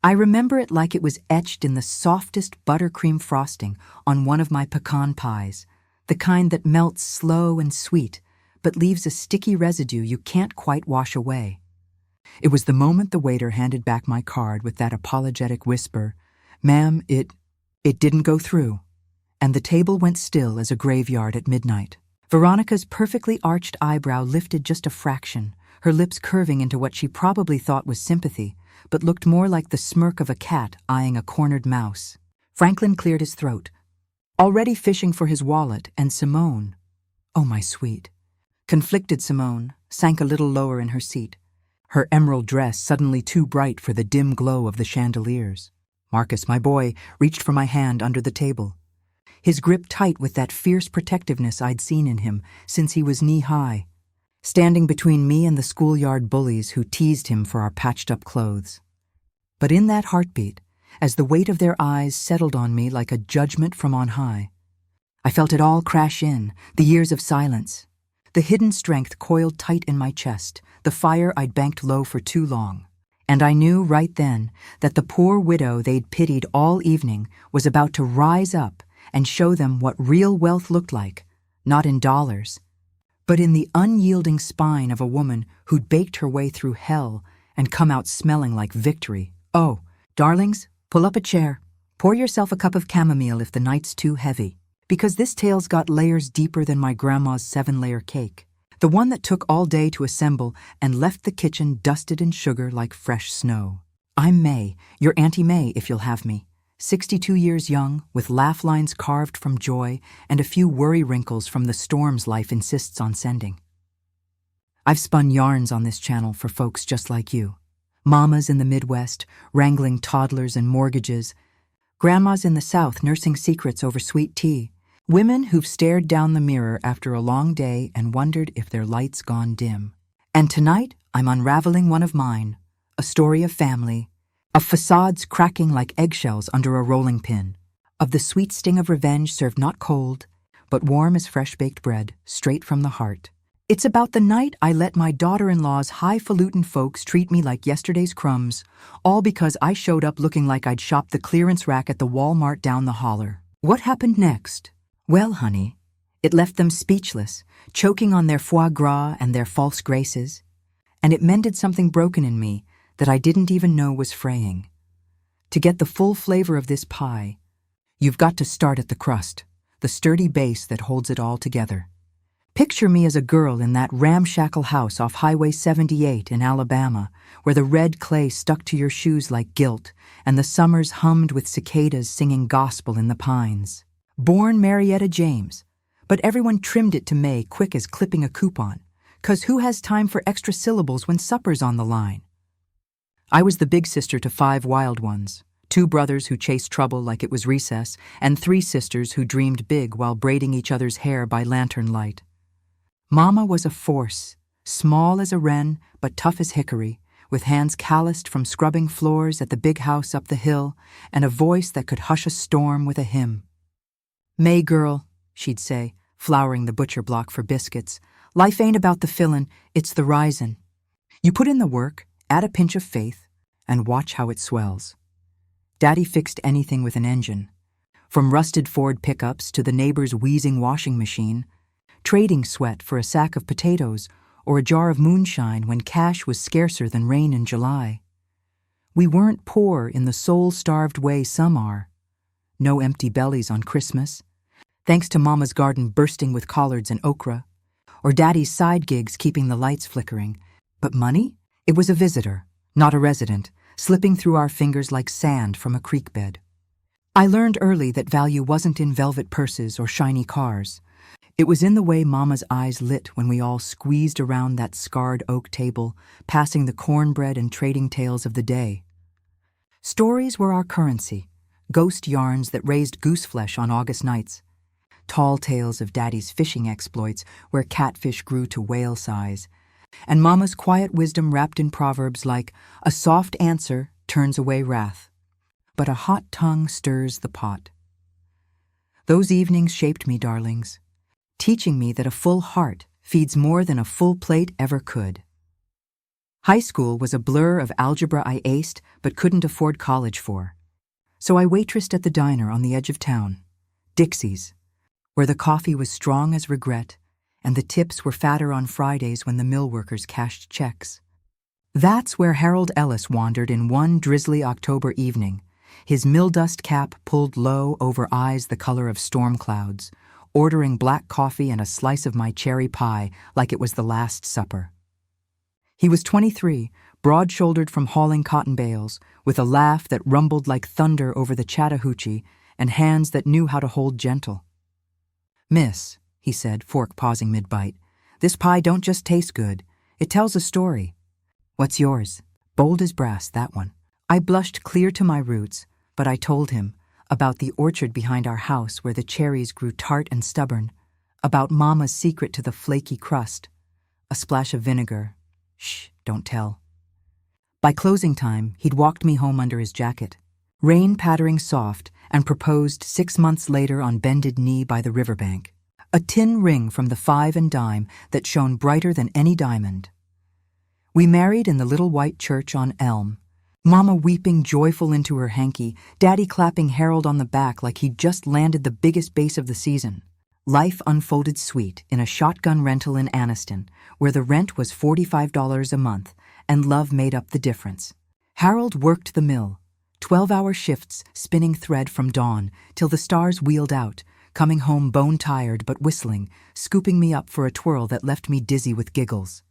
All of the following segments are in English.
I remember it like it was etched in the softest buttercream frosting on one of my pecan pies, the kind that melts slow and sweet, but leaves a sticky residue you can't quite wash away. It was the moment the waiter handed back my card with that apologetic whisper, "Ma'am, it didn't go through," and the table went still as a graveyard at midnight. Veronica's perfectly arched eyebrow lifted just a fraction, her lips curving into what she probably thought was sympathy, but looked more like the smirk of a cat eyeing a cornered mouse. Franklin cleared his throat, already fishing for his wallet, and Simone, oh my sweet, conflicted Simone, sank a little lower in her seat, her emerald dress suddenly too bright for the dim glow of the chandeliers. Marcus, my boy, reached for my hand under the table, his grip tight with that fierce protectiveness I'd seen in him since he was knee-high, standing between me and the schoolyard bullies who teased him for our patched-up clothes. But in that heartbeat, as the weight of their eyes settled on me like a judgment from on high, I felt it all crash in, the years of silence, the hidden strength coiled tight in my chest, the fire I'd banked low for too long. And I knew right then that the poor widow they'd pitied all evening was about to rise up and show them what real wealth looked like, not in dollars, but in the unyielding spine of a woman who'd baked her way through hell and come out smelling like victory. Oh, darlings, pull up a chair. Pour yourself a cup of chamomile if the night's too heavy, because this tale's got layers deeper than my grandma's 7-layer cake, the one that took all day to assemble and left the kitchen dusted in sugar like fresh snow. I'm May, your Auntie May if you'll have me, 62 years young, with laugh lines carved from joy and a few worry wrinkles from the storms life insists on sending. I've spun yarns on this channel for folks just like you. Mamas in the Midwest, wrangling toddlers and mortgages. Grandmas in the South nursing secrets over sweet tea. Women who've stared down the mirror after a long day and wondered if their light's gone dim. And tonight, I'm unraveling one of mine. A story of family. Of facades cracking like eggshells under a rolling pin. Of the sweet sting of revenge served not cold, but warm as fresh-baked bread, straight from the heart. It's about the night I let my daughter-in-law's highfalutin folks treat me like yesterday's crumbs, all because I showed up looking like I'd shopped the clearance rack at the Walmart down the holler. What happened next? Well, honey, it left them speechless, choking on their foie gras and their false graces, and it mended something broken in me that I didn't even know was fraying. To get the full flavor of this pie, you've got to start at the crust, the sturdy base that holds it all together. Picture me as a girl in that ramshackle house off Highway 78 in Alabama, where the red clay stuck to your shoes like guilt, and the summers hummed with cicadas singing gospel in the pines. Born Marietta James, but everyone trimmed it to May quick as clipping a coupon, 'cause who has time for extra syllables when supper's on the line? I was the big sister to 5 wild ones, 2 brothers who chased trouble like it was recess, and 3 sisters who dreamed big while braiding each other's hair by lantern light. Mama was a force, small as a wren but tough as hickory, with hands calloused from scrubbing floors at the big house up the hill, and a voice that could hush a storm with a hymn. "May girl," she'd say, flouring the butcher block for biscuits, "life ain't about the fillin', it's the risin'. You put in the work, add a pinch of faith, and watch how it swells." Daddy fixed anything with an engine, from rusted Ford pickups to the neighbor's wheezing washing machine, trading sweat for a sack of potatoes or a jar of moonshine when cash was scarcer than rain in July. We weren't poor in the soul-starved way some are. No empty bellies on Christmas, thanks to Mama's garden bursting with collards and okra, or Daddy's side gigs keeping the lights flickering. But money? It was a visitor, not a resident, slipping through our fingers like sand from a creek bed. I learned early that value wasn't in velvet purses or shiny cars. It was in the way Mama's eyes lit when we all squeezed around that scarred oak table, passing the cornbread and trading tales of the day. Stories were our currency, ghost yarns that raised gooseflesh on August nights, tall tales of Daddy's fishing exploits where catfish grew to whale size, and Mama's quiet wisdom wrapped in proverbs like, "A soft answer turns away wrath, but a hot tongue stirs the pot." Those evenings shaped me, darlings, teaching me that a full heart feeds more than a full plate ever could. High school was a blur of algebra I aced but couldn't afford college for. So I waitressed at the diner on the edge of town, Dixie's, where the coffee was strong as regret and the tips were fatter on Fridays when the mill workers cashed checks. That's where Harold Ellis wandered in one drizzly October evening, his mill-dust cap pulled low over eyes the color of storm clouds, ordering black coffee and a slice of my cherry pie like it was the Last Supper. He was 23, broad-shouldered from hauling cotton bales, with a laugh that rumbled like thunder over the Chattahoochee and hands that knew how to hold gentle. "Miss," he said, fork pausing mid-bite, "this pie don't just taste good, it tells a story." "What's yours?" Bold as brass, that one. I blushed clear to my roots, but I told him about the orchard behind our house where the cherries grew tart and stubborn, about Mama's secret to the flaky crust, a splash of vinegar. Shh, don't tell. By closing time, he'd walked me home under his jacket, rain pattering soft, and proposed 6 months later on bended knee by the riverbank, a tin ring from the 5 and dime that shone brighter than any diamond. We married in the little white church on Elm, Mama weeping joyful into her hanky, Daddy clapping Harold on the back like he'd just landed the biggest base of the season. Life unfolded sweet in a shotgun rental in Anniston, where the rent was $45 a month, and love made up the difference. Harold worked the mill, 12-hour shifts spinning thread from dawn till the stars wheeled out, coming home bone-tired but whistling, scooping me up for a twirl that left me dizzy with giggles.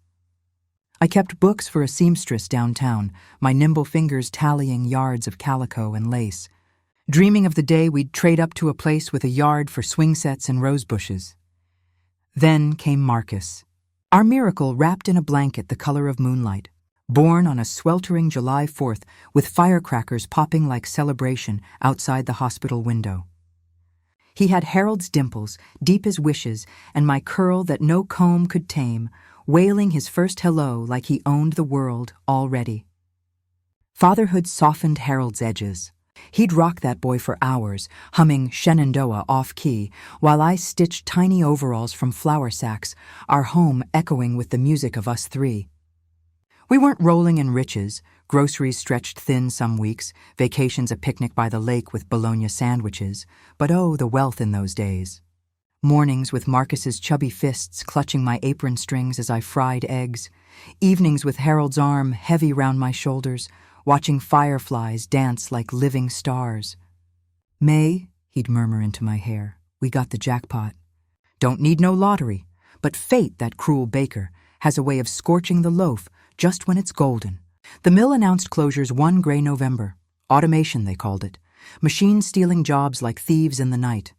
I kept books for a seamstress downtown, my nimble fingers tallying yards of calico and lace, dreaming of the day we'd trade up to a place with a yard for swing sets and rose bushes. Then came Marcus, our miracle wrapped in a blanket the color of moonlight, born on a sweltering July 4th with firecrackers popping like celebration outside the hospital window. He had Harold's dimples, deep as wishes, and my curl that no comb could tame, wailing his first hello like he owned the world already. Fatherhood softened Harold's edges. He'd rock that boy for hours, humming Shenandoah off-key, while I stitched tiny overalls from flour sacks, our home echoing with the music of us three. We weren't rolling in riches, groceries stretched thin some weeks, vacations a picnic by the lake with bologna sandwiches, but oh, the wealth in those days. Mornings with Marcus's chubby fists clutching my apron strings as I fried eggs, evenings with Harold's arm heavy round my shoulders, watching fireflies dance like living stars. "May," he'd murmur into my hair, "we got the jackpot. Don't need no lottery, but fate, that cruel baker, has a way of scorching the loaf just when it's golden." The mill announced closures one gray November. Automation, they called it. Machines stealing jobs like thieves in the night.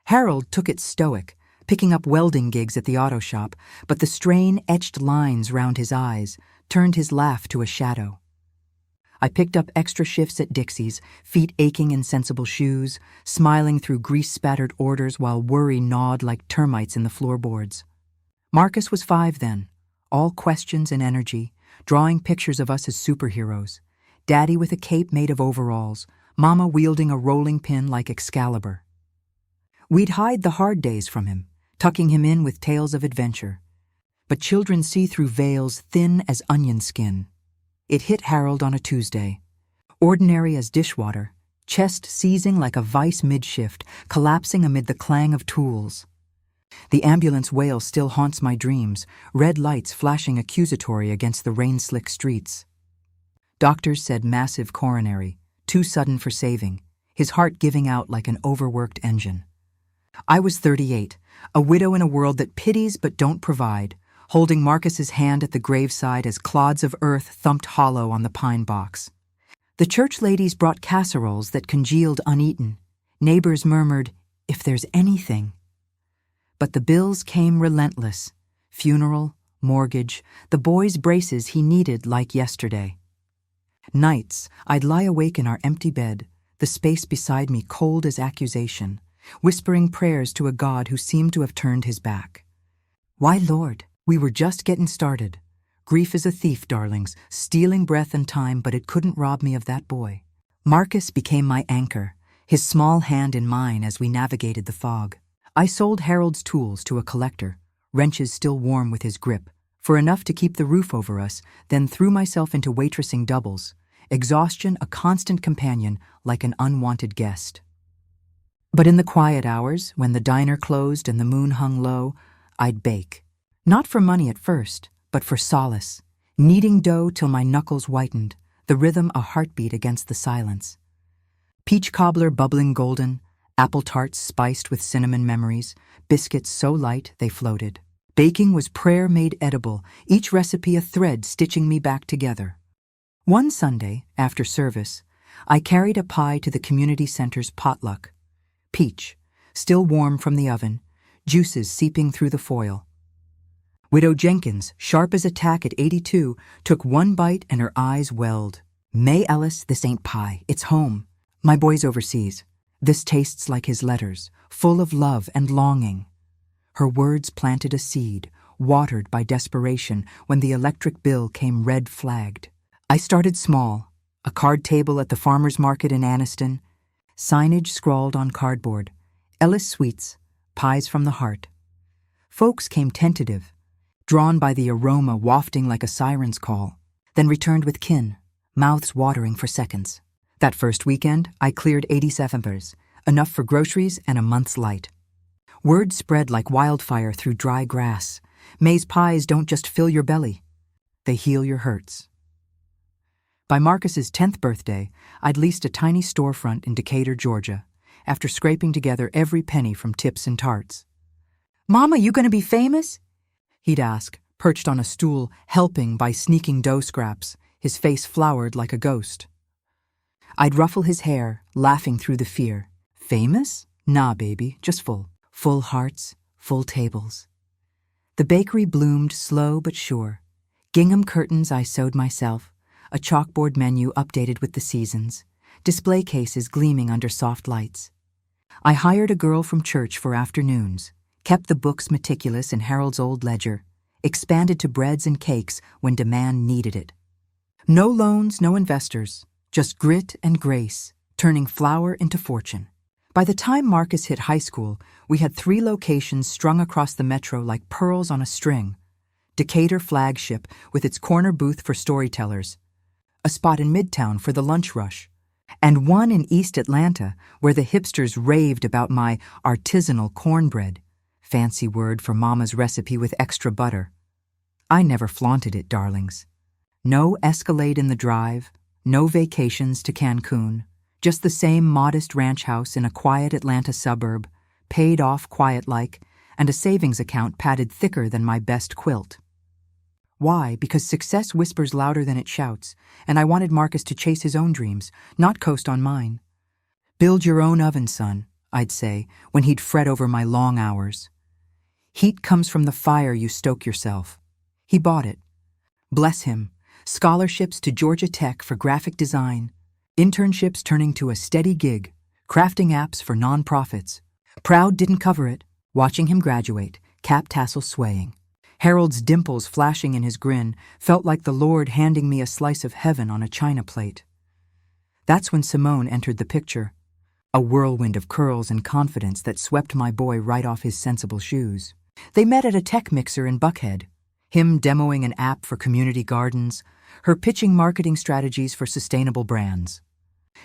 Harold took it stoic, picking up welding gigs at the auto shop, but the strain-etched lines round his eyes turned his laugh to a shadow. I picked up extra shifts at Dixie's, feet aching in sensible shoes, smiling through grease-spattered orders while worry gnawed like termites in the floorboards. Marcus was 5 then, all questions and energy, drawing pictures of us as superheroes. Daddy with a cape made of overalls, Mama wielding a rolling pin like Excalibur. We'd hide the hard days from him, tucking him in with tales of adventure. But children see through veils thin as onion skin. It hit Harold on a Tuesday. Ordinary as dishwater, chest seizing like a vice mid-shift, collapsing amid the clang of tools. The ambulance wail still haunts my dreams, red lights flashing accusatory against the rain-slick streets. Doctors said massive coronary, too sudden for saving, his heart giving out like an overworked engine. I was 38, a widow in a world that pities but don't provide, holding Marcus's hand at the graveside as clods of earth thumped hollow on the pine box. The church ladies brought casseroles that congealed uneaten. Neighbors murmured, "If there's anything." But the bills came relentless. Funeral, mortgage, the boy's braces he needed like yesterday. Nights, I'd lie awake in our empty bed, the space beside me cold as accusation, whispering prayers to a God who seemed to have turned his back. Why, Lord, we were just getting started. Grief is a thief, darlings, stealing breath and time, but it couldn't rob me of that boy. Marcus became my anchor, his small hand in mine as we navigated the fog. I sold Harold's tools to a collector, wrenches still warm with his grip, for enough to keep the roof over us, then threw myself into waitressing doubles, exhaustion a constant companion like an unwanted guest. But in the quiet hours, when the diner closed and the moon hung low, I'd bake. Not for money at first, but for solace, kneading dough till my knuckles whitened, the rhythm a heartbeat against the silence. Peach cobbler bubbling golden, apple tarts spiced with cinnamon memories, biscuits so light they floated. Baking was prayer made edible, each recipe a thread stitching me back together. One Sunday, after service, I carried a pie to the community center's potluck. Peach, still warm from the oven, juices seeping through the foil. Widow Jenkins, sharp as a tack at 82, took one bite and her eyes welled. "May Ellis, this ain't pie, it's home. My boy's overseas. This tastes like his letters, full of love and longing." Her words planted a seed, watered by desperation when the electric bill came red-flagged. I started small, a card table at the farmer's market in Anniston, signage scrawled on cardboard, Ellis Sweets, pies from the heart. Folks came tentative, drawn by the aroma wafting like a siren's call, then returned with kin, mouths watering for seconds. That first weekend, I cleared 87thers, enough for groceries and a month's light. Word spread like wildfire through dry grass. May's pies don't just fill your belly, they heal your hurts. By Marcus's 10th birthday, I'd leased a tiny storefront in Decatur, Georgia, after scraping together every penny from tips and tarts. "Mama, you gonna be famous?" he'd ask, perched on a stool, helping by sneaking dough scraps, his face flowered like a ghost. I'd ruffle his hair, laughing through the fear. "Famous? Nah, baby, just full. Full hearts, full tables." The bakery bloomed slow but sure. Gingham curtains I sewed myself, a chalkboard menu updated with the seasons, display cases gleaming under soft lights. I hired a girl from church for afternoons, kept the books meticulous in Harold's old ledger, expanded to breads and cakes when demand needed it. No loans, no investors, just grit and grace, turning flour into fortune. By the time Marcus hit high school, we had 3 locations strung across the metro like pearls on a string. Decatur flagship with its corner booth for storytellers, a spot in Midtown for the lunch rush, and one in East Atlanta where the hipsters raved about my artisanal cornbread, fancy word for Mama's recipe with extra butter. I never flaunted it, darlings. No Escalade in the drive, no vacations to Cancun, just the same modest ranch house in a quiet Atlanta suburb, paid off quiet-like, and a savings account padded thicker than my best quilt. Why? Because success whispers louder than it shouts, and I wanted Marcus to chase his own dreams, not coast on mine. "Build your own oven, son," I'd say, when he'd fret over my long hours. "Heat comes from the fire you stoke yourself." He bought it. Bless him. Scholarships to Georgia Tech for graphic design, internships turning to a steady gig, crafting apps for nonprofits. Proud didn't cover it, watching him graduate, cap tassel swaying. Harold's dimples flashing in his grin felt like the Lord handing me a slice of heaven on a china plate. That's when Simone entered the picture, a whirlwind of curls and confidence that swept my boy right off his sensible shoes. They met at a tech mixer in Buckhead, him demoing an app for community gardens, her pitching marketing strategies for sustainable brands.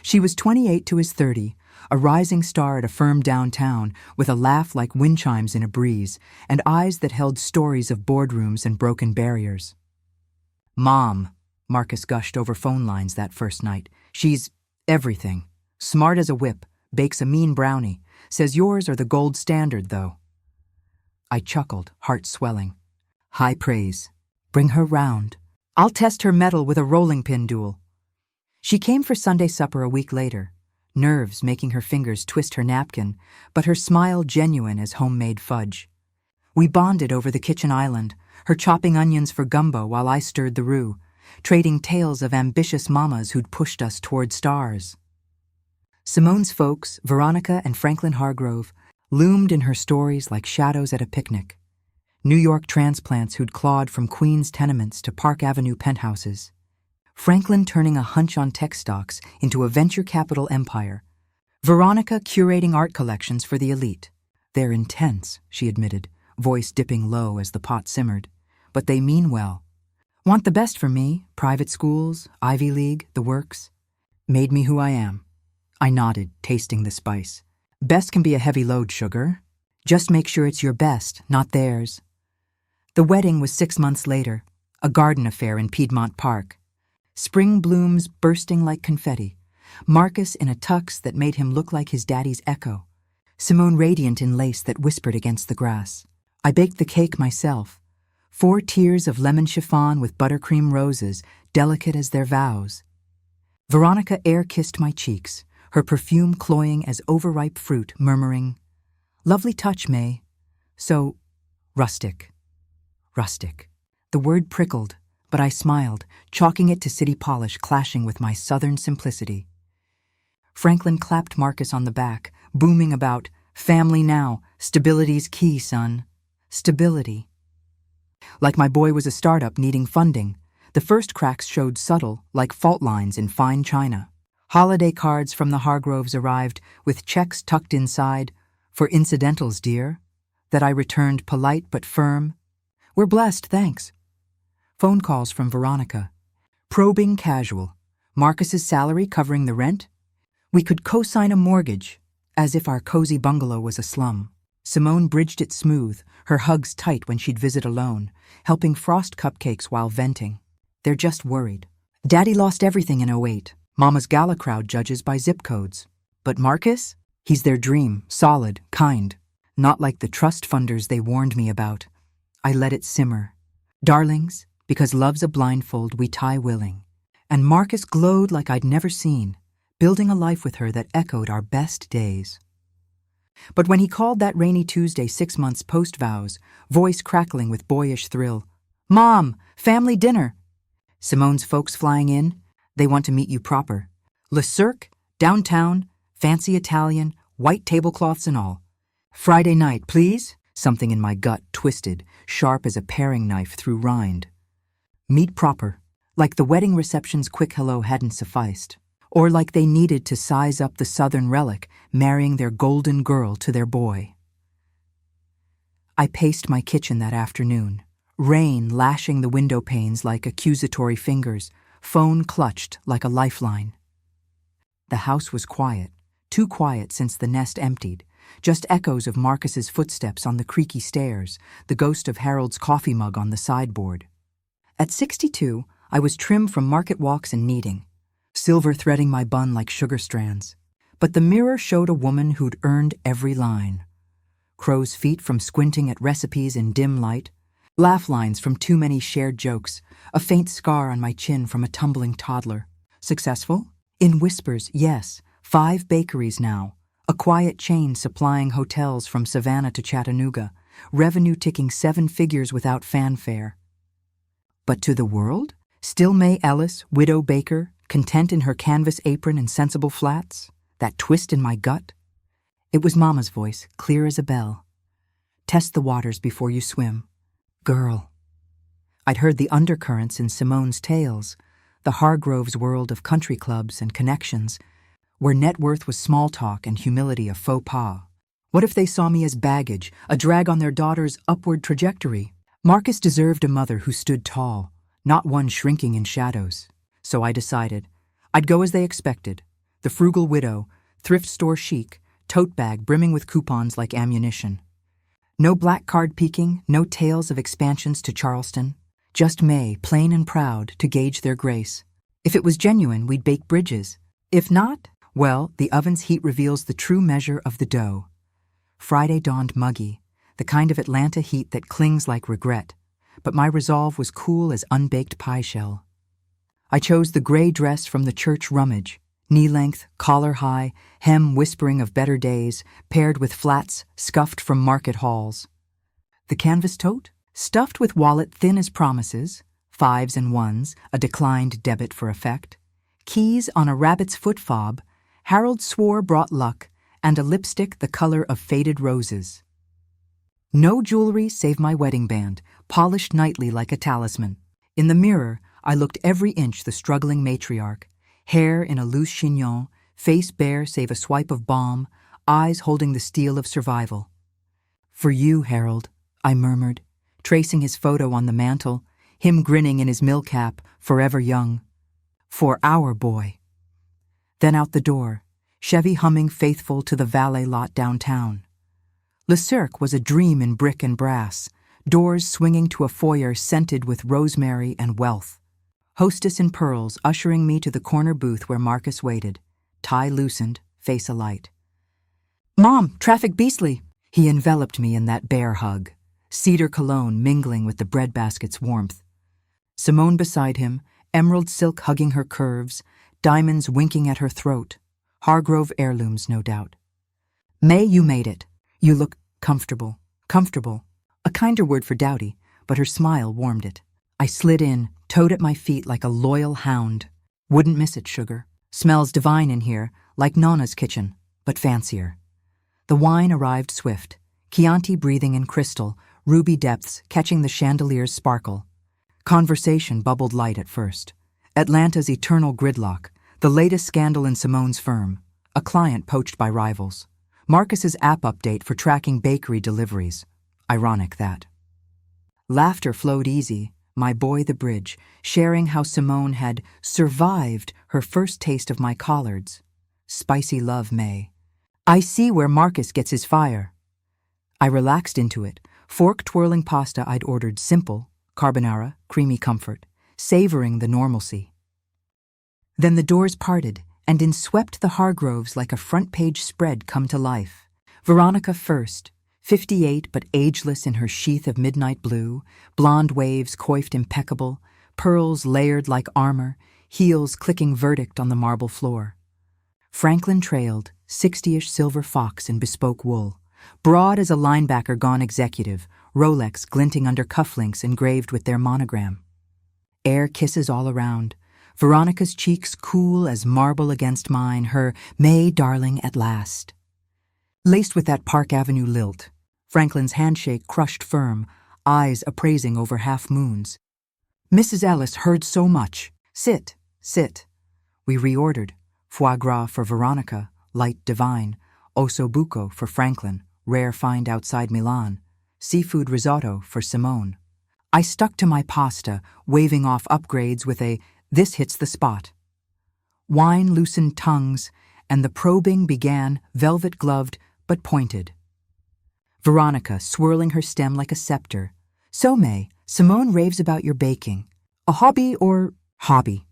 She was 28 to his 30, a rising star at a firm downtown with a laugh like wind chimes in a breeze and eyes that held stories of boardrooms and broken barriers. "Mom," Marcus gushed over phone lines that first night, "she's everything. Smart as a whip, bakes a mean brownie, says yours are the gold standard, though." I chuckled, heart swelling. High praise. Bring her round. I'll test her mettle with a rolling pin duel. She came for Sunday supper a week later, nerves making her fingers twist her napkin, but her smile genuine as homemade fudge. We bonded over the kitchen island, her chopping onions for gumbo while I stirred the roux, trading tales of ambitious mamas who'd pushed us toward stars. Simone's folks, Veronica and Franklin Hargrove, loomed in her stories like shadows at a picnic. New York transplants who'd clawed from Queens tenements to Park Avenue penthouses. Franklin turning a hunch on tech stocks into a venture capital empire. Veronica curating art collections for the elite. "They're intense," she admitted, voice dipping low as the pot simmered. but they mean well. Want the best for me, private schools, Ivy League, the works. Made me who I am. I nodded, tasting the spice. Best can be a heavy load, sugar. Just make sure it's your best, not theirs. The wedding was 6 months later, a garden affair in Piedmont Park. Spring blooms bursting like confetti. Marcus in a tux that made him look like his daddy's echo. Simone radiant in lace that whispered against the grass. I baked the cake myself. 4 tiers of lemon chiffon with buttercream roses, delicate as their vows. Veronica air-kissed my cheeks, her perfume cloying as overripe fruit, murmuring, "Lovely touch, May. So rustic." Rustic. The word prickled, but I smiled, chalking it to city polish clashing with my southern simplicity. Franklin clapped Marcus on the back, booming about, "Family now, stability's key, son. Stability." Like my boy was a startup needing funding, the first cracks showed subtle, like fault lines in fine china. Holiday cards from the Hargroves arrived, with checks tucked inside, "For incidentals, dear," that I returned polite but firm. "We're blessed, thanks." Phone calls from Veronica. Probing casual. Marcus's salary covering the rent? We could co-sign a mortgage, as if our cozy bungalow was a slum. Simone bridged it smooth, her hugs tight when she'd visit alone, helping frost cupcakes while venting. They're just worried. Daddy lost everything in '08. Mama's gala crowd judges by zip codes. But Marcus? He's their dream, solid, kind. Not like the trust funders they warned me about. I let it simmer. Darlings, because love's a blindfold we tie willing. And Marcus glowed like I'd never seen, building a life with her that echoed our best days. But when he called that rainy Tuesday 6 months post-vows, voice crackling with boyish thrill, "Mom, family dinner." Simone's folks flying in, they want to meet you proper. Le Cirque, downtown, fancy Italian, white tablecloths and all. "Friday night, please?" Something in my gut twisted, sharp as a paring knife through rind. Meet proper, like the wedding reception's quick hello hadn't sufficed. Or like they needed to size up the southern relic, marrying their golden girl to their boy. I paced my kitchen that afternoon, rain lashing the window panes like accusatory fingers, phone clutched like a lifeline. The house was quiet, too quiet since the nest emptied, just echoes of Marcus's footsteps on the creaky stairs, the ghost of Harold's coffee mug on the sideboard. At 62, I was trim from market walks and kneading, silver threading my bun like sugar strands. But the mirror showed a woman who'd earned every line. Crow's feet from squinting at recipes in dim light, laugh lines from too many shared jokes, a faint scar on my chin from a tumbling toddler. Successful? In whispers, yes. 5 bakeries now. A quiet chain supplying hotels from Savannah to Chattanooga, revenue ticking 7 figures without fanfare. But to the world? Still May Ellis, widow baker, content in her canvas apron and sensible flats? That twist in my gut? It was Mama's voice, clear as a bell. "Test the waters before you swim. Girl." I'd heard the undercurrents in Simone's tales, the Hargroves world of country clubs and connections, where net worth was small talk and humility a faux pas. What if they saw me as baggage, a drag on their daughter's upward trajectory? Marcus deserved a mother who stood tall, not one shrinking in shadows. So I decided. I'd go as they expected. The frugal widow, thrift store chic, tote bag brimming with coupons like ammunition. No black card peeking, no tales of expansions to Charleston. Just May, plain and proud, to gauge their grace. If it was genuine, we'd bake bridges. If not, well, the oven's heat reveals the true measure of the dough. Friday dawned muggy, the kind of Atlanta heat that clings like regret, but my resolve was cool as unbaked pie shell. I chose the gray dress from the church rummage, knee-length, collar-high, hem whispering of better days, paired with flats scuffed from market halls. The canvas tote? Stuffed with wallet thin as promises, 5s and 1s, a declined debit for effect. Keys on a rabbit's foot fob, Harold swore brought luck, and a lipstick the color of faded roses. No jewelry save my wedding band, polished nightly like a talisman. In the mirror, I looked every inch the struggling matriarch, hair in a loose chignon, face bare save a swipe of balm, eyes holding the steel of survival. "For you, Harold," I murmured, tracing his photo on the mantel, him grinning in his mill cap, forever young. For our boy. Then out the door, Chevy humming faithful to the valet lot downtown. Le Cirque was a dream in brick and brass, doors swinging to a foyer scented with rosemary and wealth. Hostess in pearls ushering me to the corner booth where Marcus waited, tie loosened, face alight. "Mom, traffic beastly!" He enveloped me in that bear hug, cedar cologne mingling with the breadbasket's warmth. Simone beside him, emerald silk hugging her curves, diamonds winking at her throat. Hargrove heirlooms, no doubt. "May, you made it. You look comfortable." Comfortable. A kinder word for dowdy, but her smile warmed it. I slid in, toed at my feet like a loyal hound. Wouldn't miss it, sugar. Smells divine in here, like Nana's kitchen, but fancier. The wine arrived swift, Chianti breathing in crystal, ruby depths catching the chandelier's sparkle. Conversation bubbled light at first. Atlanta's eternal gridlock, the latest scandal in Simone's firm, a client poached by rivals. Marcus's app update for tracking bakery deliveries. Ironic that. Laughter flowed easy, my boy the bridge, sharing how Simone had survived her first taste of my collards. Spicy love, May. I see where Marcus gets his fire. I relaxed into it, fork-twirling pasta I'd ordered simple, carbonara, creamy comfort, savoring the normalcy. Then the doors parted, and in swept the Hargroves like a front-page spread come to life. Veronica first, 58 but ageless in her sheath of midnight blue, blonde waves coiffed impeccable, pearls layered like armor, heels clicking verdict on the marble floor. Franklin trailed, 60-ish silver fox in bespoke wool, broad as a linebacker gone executive, Rolex glinting under cufflinks engraved with their monogram. Air kisses all around, Veronica's cheeks cool as marble against mine, her May darling at last. Laced with that Park Avenue lilt, Franklin's handshake crushed firm, eyes appraising over half-moons. Mrs. Ellis heard so much. Sit, sit. We reordered. Foie gras for Veronica, light divine. Osso buco for Franklin, rare find outside Milan. Seafood risotto for Simone. I stuck to my pasta, waving off upgrades with a "this hits the spot." Wine loosened tongues, and the probing began, velvet-gloved but pointed. Veronica swirling her stem like a scepter. "So, May, Simone raves about your baking. A hobby or hobby?"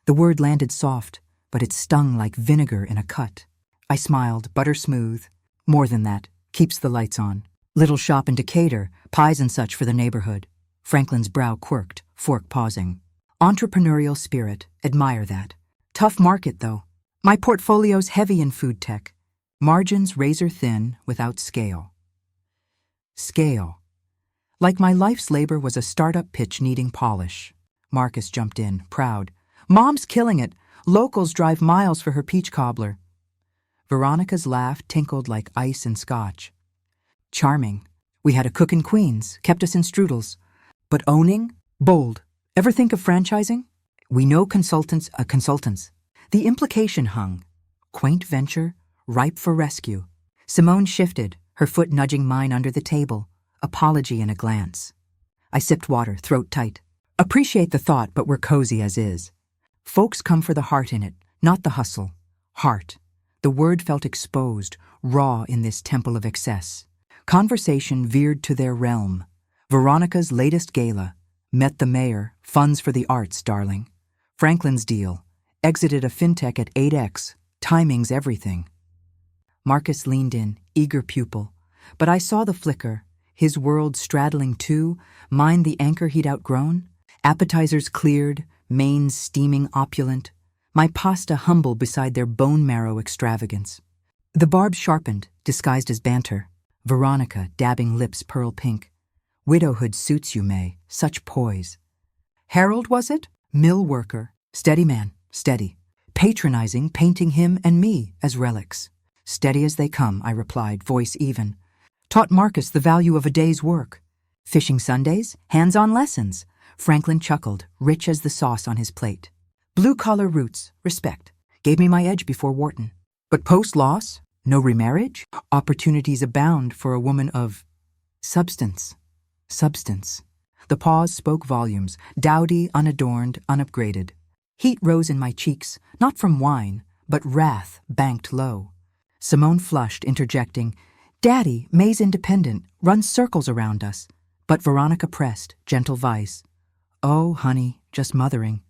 The word landed soft, but it stung like vinegar in a cut. I smiled, butter smooth. More than that, keeps the lights on. Little shop in Decatur, pies and such for the neighborhood. Franklin's brow quirked, fork pausing. Entrepreneurial spirit, admire that. Tough market, though. My portfolio's heavy in food tech. Margins razor thin, without scale. Scale. Like my life's labor was a startup pitch needing polish. Marcus jumped in, proud. "Mom's killing it. Locals drive miles for her peach cobbler." Veronica's laugh tinkled like ice and scotch. "Charming. We had a cook in Queens, kept us in strudels. But owning? Bold. Ever think of franchising? We know consultants are consultants." The implication hung. Quaint venture, ripe for rescue. Simone shifted, her foot nudging mine under the table. Apology in a glance. I sipped water, throat tight. Appreciate the thought, but we're cozy as is. Folks come for the heart in it, not the hustle. Heart. The word felt exposed, raw in this temple of excess. Conversation veered to their realm. Veronica's latest gala. Met the mayor, funds for the arts, darling. Franklin's deal. Exited a fintech at 8x. Timing's everything. Marcus leaned in, eager pupil. But I saw the flicker, his world straddling too, mine the anchor he'd outgrown. Appetizers cleared, mains steaming opulent. My pasta humble beside their bone marrow extravagance. The barb sharpened, disguised as banter. Veronica dabbing lips pearl pink. Widowhood suits you, May, such poise. Harold, was it? Mill worker. Steady man, steady. Patronizing, painting him and me as relics. Steady as they come, I replied, voice even. Taught Marcus the value of a day's work. Fishing Sundays, hands-on lessons. Franklin chuckled, rich as the sauce on his plate. Blue-collar roots, respect. Gave me my edge before Wharton. But post-loss, no remarriage? Opportunities abound for a woman of substance. Substance. The pause spoke volumes, dowdy, unadorned, unupgraded. Heat rose in my cheeks, not from wine, but wrath banked low. Simone flushed, interjecting, "Daddy, May's independent, runs circles around us." But Veronica pressed, gentle vice. "Oh, honey, just mothering."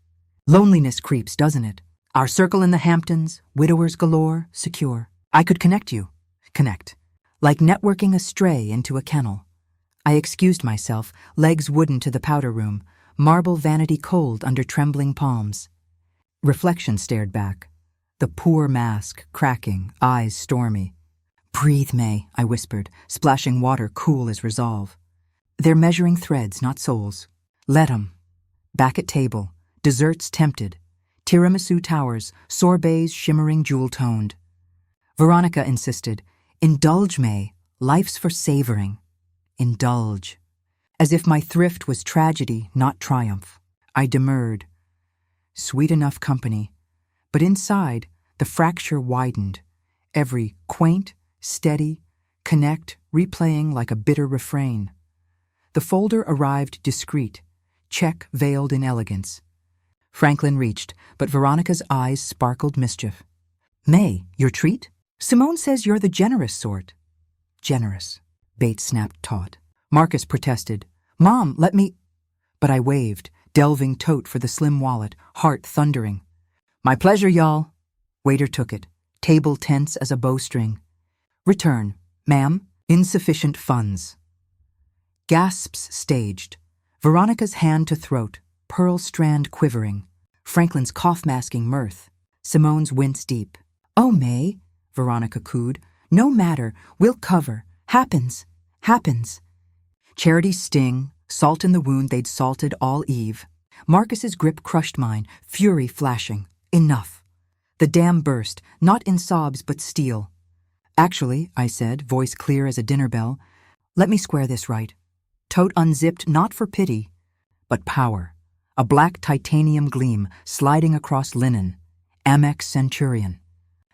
Loneliness creeps, doesn't it? Our circle in the Hamptons, widowers galore, secure. I could connect you. Connect. Like networking a stray into a kennel. I excused myself, legs wooden to the powder room, marble vanity cold under trembling palms. Reflection stared back. The poor mask, cracking, eyes stormy. "Breathe, May," I whispered, splashing water cool as resolve. "They're measuring threads, not souls. Let 'em." Back at table, desserts tempted. Tiramisu towers, sorbets shimmering jewel-toned. Veronica insisted, "Indulge, May. Life's for savoring." Indulge. As if my thrift was tragedy, not triumph. I demurred. Sweet enough company. But inside, the fracture widened. Every quaint, steady, connect replaying like a bitter refrain. The folder arrived discreet, check veiled in elegance. Franklin reached, but Veronica's eyes sparkled mischief. "May, your treat? Simone says you're the generous sort." "Generous," Bates snapped taut. Marcus protested. "Mom, let me—" But I waved, delving tote for the slim wallet, heart thundering. "My pleasure, y'all." Waiter took it, table tense as a bowstring. "Return, ma'am, insufficient funds." Gasps staged. Veronica's hand to throat, pearl strand quivering. Franklin's cough-masking mirth. Simone's wince deep. "Oh, May," Veronica cooed. "No matter, we'll cover. Happens. Happens." Charity's sting, salt in the wound they'd salted all eve. Marcus's grip crushed mine, fury flashing. Enough. The dam burst, not in sobs but steel. "Actually," I said, voice clear as a dinner bell, "let me square this right. Tote unzipped not for pity, but power. A black titanium gleam sliding across linen. Amex Centurion.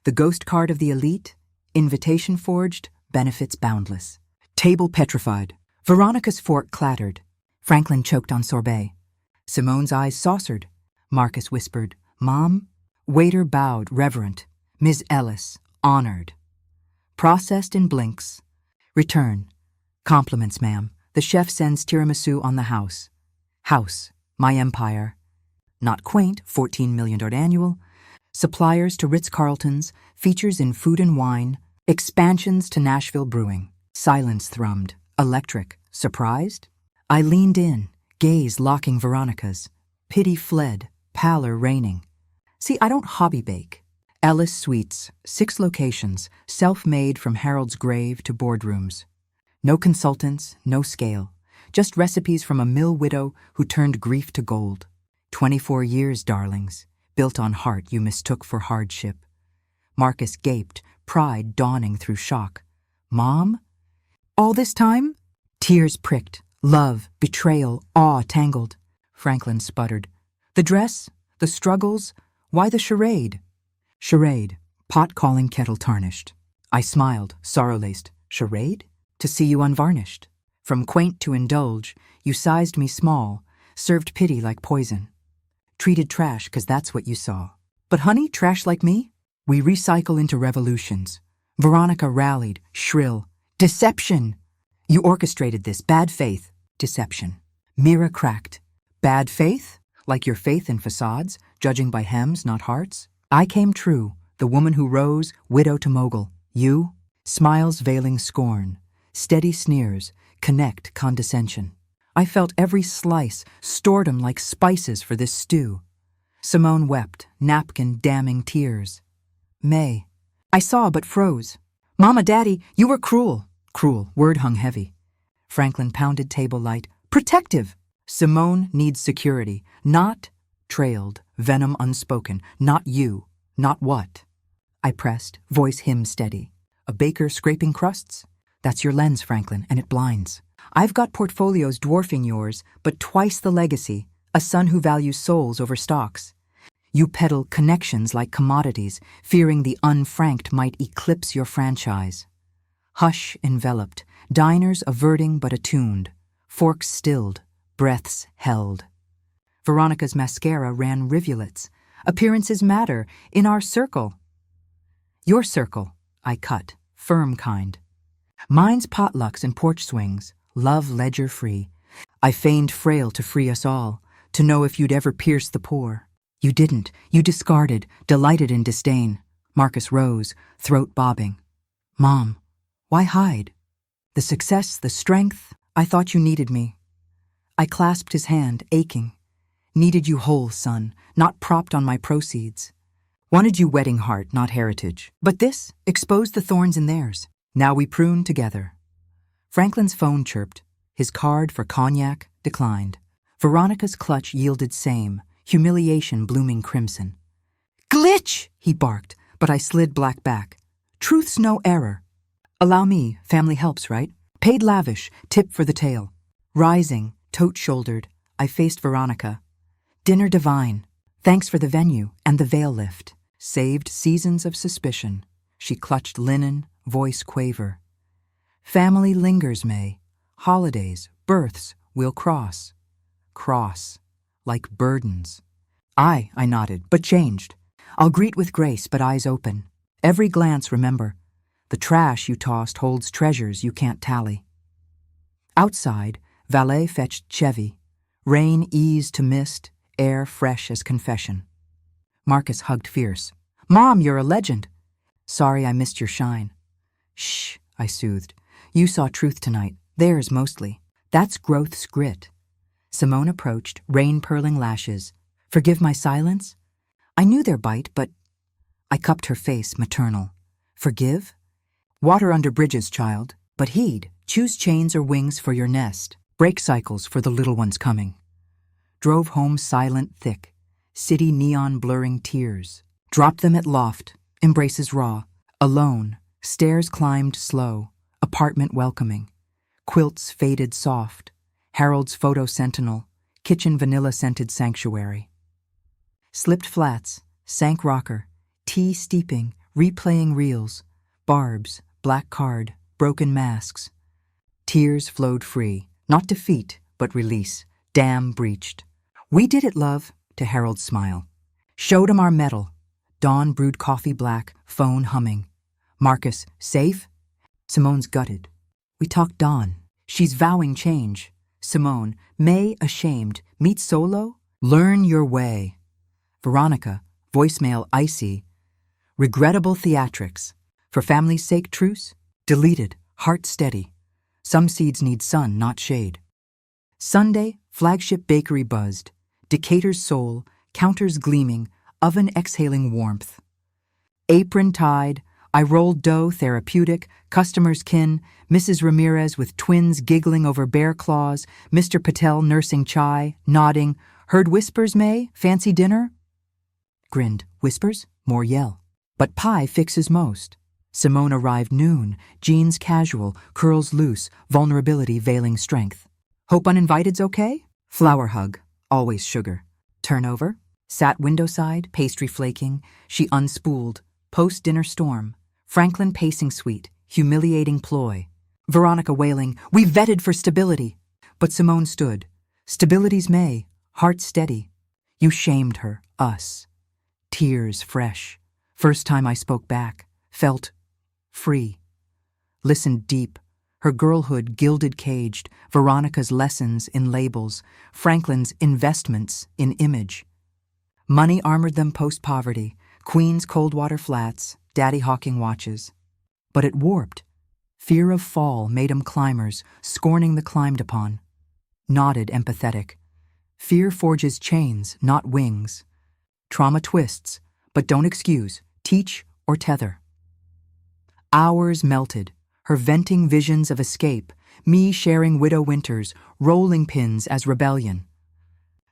The ghost card of the elite, invitation forged, benefits boundless. Table petrified. Veronica's fork clattered. Franklin choked on sorbet. Simone's eyes saucered. Marcus whispered, "Mom?" Waiter bowed, reverent. Ms. Ellis, honored. Processed in blinks. Return. "Compliments, ma'am. The chef sends tiramisu on the house." House, my empire. Not quaint, $14 million annual. Suppliers to Ritz-Carltons, features in food and wine, expansions to Nashville brewing. Silence thrummed. Electric. Surprised? I leaned in, gaze locking Veronica's. Pity fled, pallor reigning. "See, I don't hobby bake." Ellis Sweets, 6 locations, self-made from Harold's grave to boardrooms. No consultants, no scale. Just recipes from a mill widow who turned grief to gold. 24 years, darlings, built on heart you mistook for hardship. Marcus gaped, pride dawning through shock. "Mom? All this time?" Tears pricked, love, betrayal, awe tangled. Franklin sputtered. "The dress? The struggles? Why the charade?" "Charade. Pot calling kettle tarnished." I smiled, sorrow-laced. "Charade? To see you unvarnished. From quaint to indulge, you sized me small, served pity like poison. Treated trash 'cause that's what you saw. But honey, trash like me? We recycle into revolutions." Veronica rallied, shrill. "Deception! You orchestrated this, bad faith." "Deception." Mira cracked. "Bad faith? Like your faith in facades, judging by hems, not hearts?" I came true, the woman who rose, widow to mogul. You? Smiles veiling scorn. Steady sneers, connect condescension. I felt every slice, stored 'em like spices for this stew. Simone wept, napkin damming tears. "May." I saw but froze. "Mama, Daddy, you were cruel." Cruel, word hung heavy. Franklin pounded table light. "Protective." Simone needs security, not trailed, venom unspoken, not you, not what. I pressed, voice hymn steady. "A baker scraping crusts? That's your lens, Franklin, and it blinds. I've got portfolios dwarfing yours, but twice the legacy, a son who values souls over stocks. You peddle connections like commodities, fearing the unfranked might eclipse your franchise. Hush enveloped, diners averting but attuned, Forks stilled, breaths held. Veronica's mascara ran rivulets. Appearances matter in our circle. Your circle, I cut, firm kind. Mine's potlucks and porch swings, love ledger free. I feigned frail to free us all, to know if you'd ever pierce the poor. You didn't. You discarded, delighted in disdain. Marcus rose, throat bobbing. Mom, why hide? The success, the strength, I thought you needed me. I clasped his hand, aching. Needed you whole, son, not propped on my proceeds. Wanted you wedding heart, not heritage. But this exposed the thorns in theirs. Now we prune together. Franklin's phone chirped. His card for cognac declined. Veronica's clutch yielded same, humiliation blooming crimson. Glitch, he barked, but I slid black back. Truth's no error. Allow me, family helps, right? Paid lavish, tip for the tail. Rising, tote-shouldered, I faced Veronica. Dinner divine. Thanks for the venue and the veil lift. Saved seasons of suspicion. She clutched linen, voice quaver. Family lingers, May. Holidays, births, we'll cross. Cross. Like burdens. I nodded, but changed. I'll greet with grace, but eyes open. Every glance, remember. The trash you tossed holds treasures you can't tally. Outside, valet fetched Chevy. Rain eased to mist, air fresh as confession. Marcus hugged fierce. Mom, you're a legend. Sorry I missed your shine. Shh, I soothed. You saw truth tonight, theirs mostly. That's growth's grit. Simone approached, rain-purling lashes. Forgive my silence? I knew their bite, but... I cupped her face, maternal. Forgive? Water under bridges, child. But heed, choose chains or wings for your nest. Break cycles for the little ones coming. Drove home silent, thick. City neon blurring tears. Dropped them at loft, embraces raw. Alone, stairs climbed slow. Apartment welcoming. Quilts faded soft. Harold's photo sentinel. Kitchen vanilla-scented sanctuary. Slipped flats, sank rocker. Tea steeping, replaying reels. Barbs, black card, broken masks. Tears flowed free. Not defeat, but release. Dam breached. We did it, love, to Harold's smile. Showed him our medal. Dawn brewed coffee black, phone humming. Marcus, safe? Simone's gutted. We talked Dawn. She's vowing change. Simone, May ashamed. Meet solo? Learn your way. Veronica, voicemail icy. Regrettable theatrics. For family's sake, truce? Deleted, heart steady. Some seeds need sun, not shade. Sunday, flagship bakery buzzed. Decatur's soul, counters gleaming, oven exhaling warmth. Apron tied, I rolled dough therapeutic, customers kin, Mrs. Ramirez with twins giggling over bear claws, Mr. Patel nursing chai, nodding, heard whispers, May, fancy dinner? Grinned, whispers, more yell. But pie fixes most. Simone arrived noon, jeans casual, curls loose, vulnerability veiling strength. Hope uninvited's okay? Flower hug, always sugar. Turnover? Sat windowside, pastry flaking, she unspooled. Post-dinner storm. Franklin pacing sweet, humiliating ploy. Veronica wailing, we vetted for stability. But Simone stood. Stability's May, heart steady. You shamed her, us. Tears fresh. First time I spoke back. Felt free. Listened deep. Her girlhood gilded caged. Veronica's lessons in labels. Franklin's investments in image. Money armored them post-poverty. Queen's cold water flats. Daddy hawking watches. But it warped. Fear of fall made 'em climbers, scorning the climbed upon. Nodded empathetic. Fear forges chains, not wings. Trauma twists, but don't excuse, teach or tether. Hours melted, her venting visions of escape, me sharing widow winters, rolling pins as rebellion.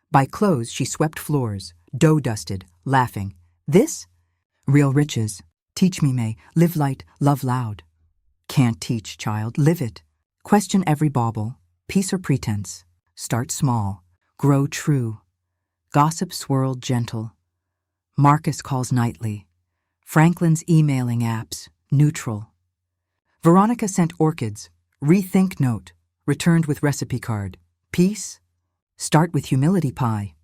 By close she swept floors, dough-dusted, laughing. This? Real riches. Teach me, May. Live light, love loud. Can't teach, child. Live it. Question every bauble. Peace or pretense. Start small. Grow true. Gossip swirled gentle. Marcus calls nightly. Franklin's emailing apps. Neutral. Veronica sent orchids. Rethink note. returned with recipe card. Peace? Start with humility pie.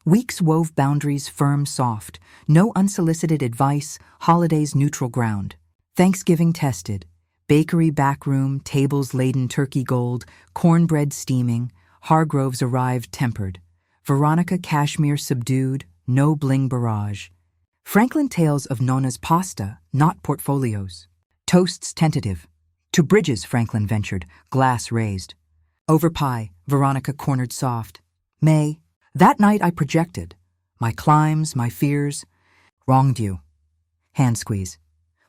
Weeks wove boundaries firm soft, no unsolicited advice, holidays neutral ground. Thanksgiving tested, bakery backroom, tables laden turkey gold, cornbread steaming, Hargroves arrived tempered, Veronica cashmere subdued, no bling barrage. Franklin tales of Nonna's pasta, not portfolios. Toasts tentative. To bridges, Franklin ventured, glass raised. Over pie, Veronica cornered soft. May, that night I projected. My climbs, my fears. Wronged you. Hand squeeze.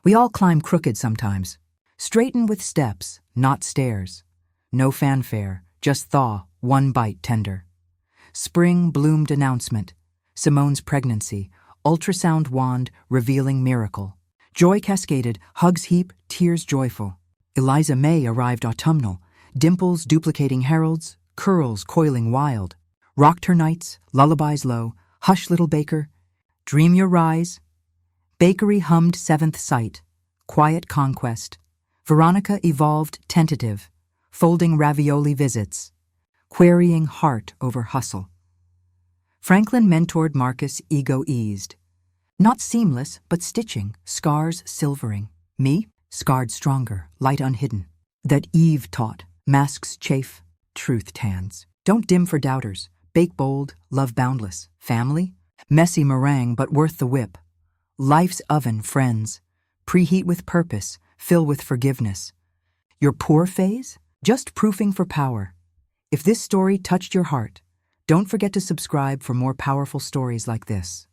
We all climb crooked sometimes. Straighten with steps, not stairs. No fanfare, just thaw, one bite tender. Spring bloomed announcement. Simone's pregnancy, ultrasound wand revealing miracle. Joy cascaded, hugs heap, tears joyful. Eliza May arrived autumnal, dimples duplicating heralds, curls coiling wild. Rocked her nights, lullabies low, hush little baker, dream your rise. Bakery hummed seventh sight, quiet conquest. Veronica evolved tentative, folding ravioli visits, querying heart over hustle. Franklin mentored Marcus, ego eased. Not seamless, but stitching, scars silvering. Me, scarred stronger, light unhidden. That Eve taught, masks chafe, truth tans. Don't dim for doubters. Bake bold, love boundless. Family? Messy meringue, but worth the whip. Life's oven, friends. Preheat with purpose, fill with forgiveness. Your poor phase? Just proofing for power. If this story touched your heart, don't forget to subscribe for more powerful stories like this.